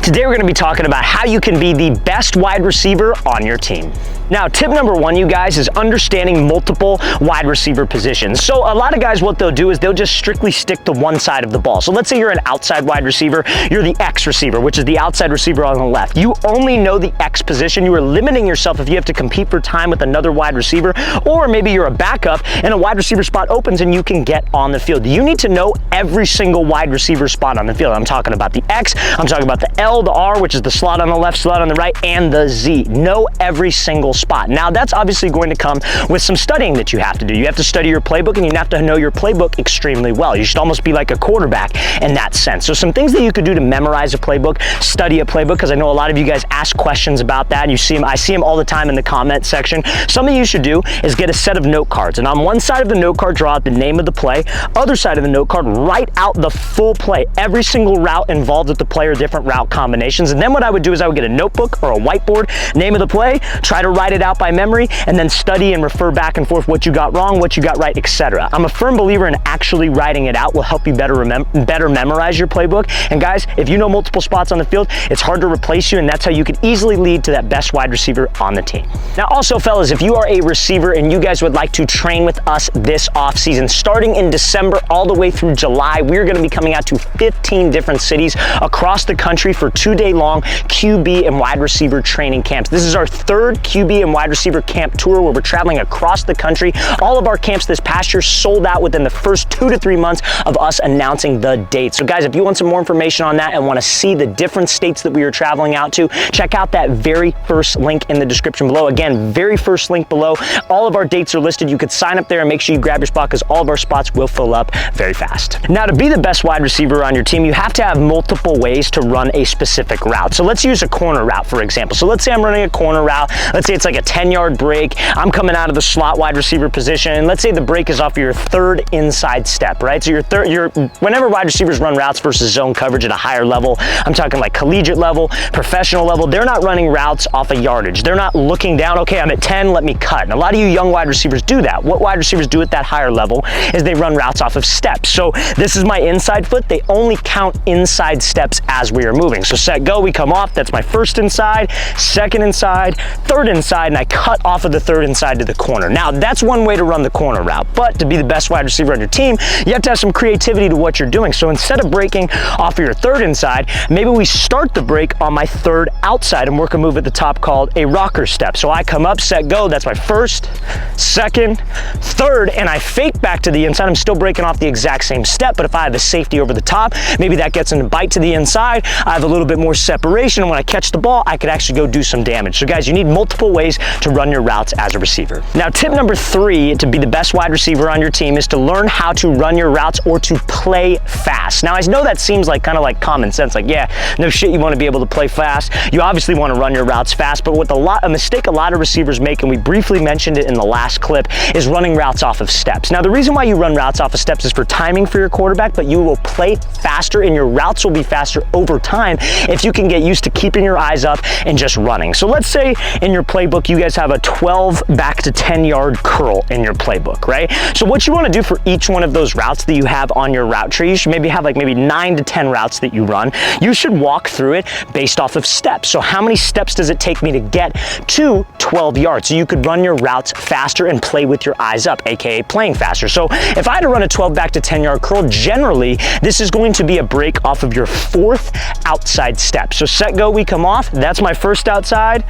Today we're going to be talking about how you can be the best wide receiver on your team. Now, tip number one, you guys, is understanding multiple wide receiver positions. So a lot of guys, what they'll do is they'll just strictly stick to one side of the ball. So let's say you're an outside wide receiver, you're the X receiver, which is the outside receiver on the left. You only know the X position. You are limiting yourself if you have to compete for time with another wide receiver, or maybe you're a backup and a wide receiver spot opens and you can get on the field. You need to know every single wide receiver spot on the field. I'm talking about the X, I'm talking about the L, the R, which is the slot on the left, slot on the right, and the Z. Know every single spot. Now, that's obviously going to come with some studying that you have to do. You have to study your playbook, and you have to know your playbook extremely well. You should almost be like a quarterback in that sense. So some things that you could do to memorize a playbook, study a playbook, because I know a lot of you guys ask questions about that, and you see them, I see them all the time in the comment section. Something you should do is get a set of note cards, and on one side of the note card, draw out the name of the play. Other side of the note card, write out the full play, every single route involved with the play or different route combinations. And then what I would do is I would get a notebook or a whiteboard, name of the play, try to write it out by memory, and then study and refer back and forth what you got wrong, what you got right, etc. I'm a firm believer in actually writing it out will help you better memorize your playbook. And guys, if you know multiple spots on the field, it's hard to replace you, and that's how you could easily lead to that best wide receiver on the team. Now also, fellas, if you are a receiver and you guys would like to train with us this off season, starting in December all the way through July, we're going to be coming out to 15 different cities across the country for 2-day long QB and wide receiver training camps. This is our third QB and wide receiver camp tour where we're traveling across the country. All of our camps this past year sold out within the first 2 to 3 months of us announcing the date. So guys, if you want some more information on that and want to see the different states that we are traveling out to, check out that very first link in the description below. Again, very first link below. All of our dates are listed. You could sign up there and make sure you grab your spot, because all of our spots will fill up very fast. Now, to be the best wide receiver on your team, you have to have multiple ways to run a specific route. So let's use a corner route, for example. So let's say I'm running a corner route. Let's say it's like a 10-yard break. I'm coming out of the slot wide receiver position. Let's say the break is off of your third inside step, right? So whenever wide receivers run routes versus zone coverage at a higher level, I'm talking like collegiate level, professional level, they're not running routes off of yardage. They're not looking down, okay, I'm at 10, let me cut. And a lot of you young wide receivers do that. What wide receivers do at that higher level is they run routes off of steps. So this is my inside foot. They only count inside steps as we are moving. So set, go, we come off. That's my first inside, second inside, third inside, and I cut off of the third inside to the corner. Now, that's one way to run the corner route, but to be the best wide receiver on your team, you have to have some creativity to what you're doing. So instead of breaking off of your third inside, maybe we start the break on my third outside and work a move at the top called a rocker step. So I come up, set, go. That's my first, second, third, and I fake back to the inside. I'm still breaking off the exact same step, but if I have a safety over the top, maybe that gets in a bite to the inside. I have a little bit more separation, and when I catch the ball, I could actually go do some damage. So guys, you need multiple ways to run your routes as a receiver. Now, tip number 3 to be the best wide receiver on your team is to learn how to run your routes or to play fast. Now, I know that seems like kind of like common sense, like, yeah, no shit, you want to be able to play fast. You obviously want to run your routes fast, but with a mistake a lot of receivers make, and we briefly mentioned it in the last clip, is running routes off of steps. Now, the reason why you run routes off of steps is for timing for your quarterback, but you will play faster and your routes will be faster over time if you can get used to keeping your eyes up and just running. So let's say in your playbook, you guys have a 12 back to 10-yard curl in your playbook, right? So what you want to do for each one of those routes that you have on your route tree, you should maybe have like maybe 9 to 10 routes that you run. You should walk through it based off of steps. So how many steps does it take me to get to 12 yards? So you could run your routes faster and play with your eyes up, aka playing faster. So if I had to run a 12 back to 10-yard curl, generally this is going to be a break off of your fourth outside step. So set, go, we come off. That's my first outside,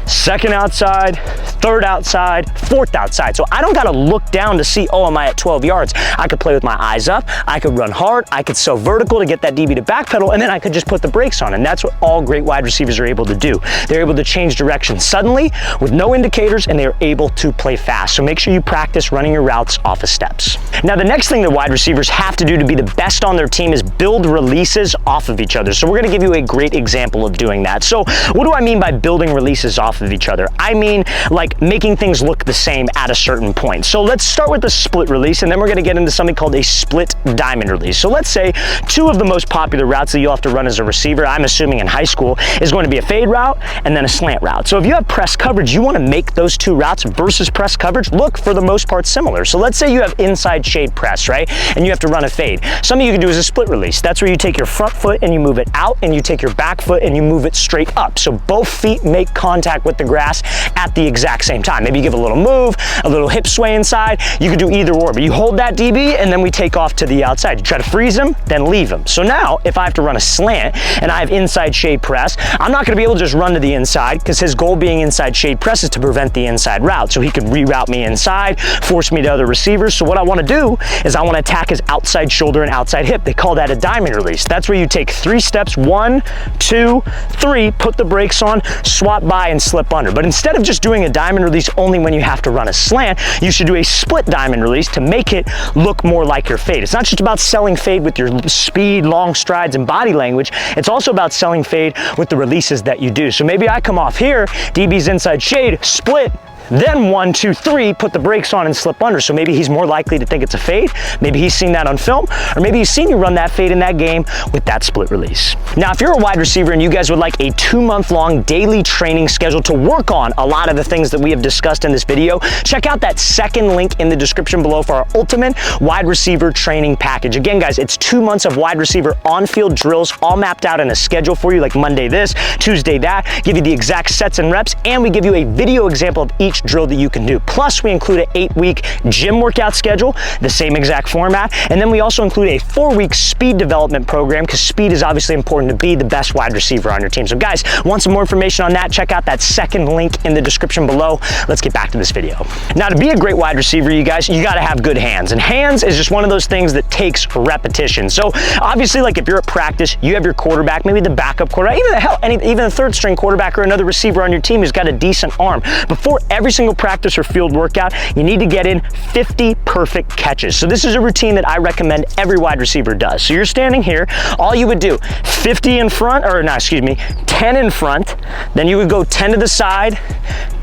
second outside, third outside, fourth outside. So I don't got to look down to see, oh, am I at 12 yards? I could play with my eyes up. I could run hard. I could so vertical to get that DB to backpedal, and then I could just put the brakes on. And that's what all great wide receivers are able to do. They're able to change direction suddenly with no indicators, and they're able to play fast. So make sure you practice running your routes off of steps. Now, the next thing that wide receivers have to do to be the best on their team is build releases off of each other. So we're going to give you a great example of doing that. So what do I mean by building releases off of each other? I mean like making things look the same at a certain point. So let's start with the split release, and then we're going to get into something called a split diamond release. So let's say 2 of the most popular routes that you'll have to run as a receiver, I'm assuming in high school, is going to be a fade route and then a slant route. So if you have press coverage, you want to make those 2 routes versus press coverage look for the most part similar. So let's say you have inside shade press, right? And you have to run a fade. Something you can do is a split release. That's where you take your front foot and you move it out, and you take your back foot and you move it straight up. So both feet make contact with the grass at the exact same time. Maybe you give a little move, a little hip sway inside. You could do either or, but you hold that DB and then we take off to the outside. You try to freeze him, then leave him. So now if I have to run a slant and I have inside shade press, I'm not gonna be able to just run to the inside because his goal being inside shade press is to prevent the inside route. So he could reroute me inside, force me to other receivers. So what I wanna do is I wanna attack his outside shoulder and outside hip. They call that a diamond release. That's where you take 3 steps, 1, 2, 3, put the brakes on, swap by and slip under. But instead of just doing a diamond release only when you have to run a slant, you should do a split diamond release to make it look more like your fade. It's not just about selling fade with your speed, long strides, and body language. It's also about selling fade with the releases that you do. So maybe I come off here, DB's inside shade, split, then 1, 2, 3, put the brakes on and slip under. So maybe he's more likely to think it's a fade. Maybe he's seen that on film, or maybe he's seen you run that fade in that game with that split release. Now, if you're a wide receiver and you guys would like a 2-month-long daily training schedule to work on a lot of the things that we have discussed in this video, check out that second link in the description below for our ultimate wide receiver training package. Again, guys, it's 2 months of wide receiver on-field drills all mapped out in a schedule for you, like Monday this, Tuesday that, give you the exact sets and reps, and we give you a video example of each drill that you can do. Plus, we include an 8-week gym workout schedule, the same exact format, and then we also include a 4-week speed development program because speed is obviously important to be the best wide receiver on your team. So guys, want some more information on that? Check out that second link in the description below. Let's get back to this video. Now, to be a great wide receiver, you guys, you got to have good hands, and hands is just one of those things that takes repetition. So obviously, like if you're at practice, you have your quarterback, maybe the backup quarterback, even the third string quarterback or another receiver on your team who's got a decent arm. Before every single practice or field workout, you need to get in 50 perfect catches. So this is a routine that I recommend every wide receiver does. So you're standing here, all you would do, 50 in front, or no, excuse me, 10 in front, then you would go 10 to the side,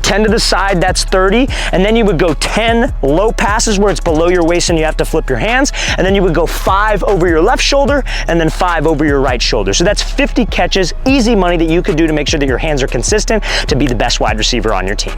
10 to the side, that's 30, and then you would go 10 low passes where it's below your waist and you have to flip your hands, and then you would go 5 over your left shoulder and then 5 over your right shoulder. So that's 50 catches, easy money that you could do to make sure that your hands are consistent to be the best wide receiver on your team.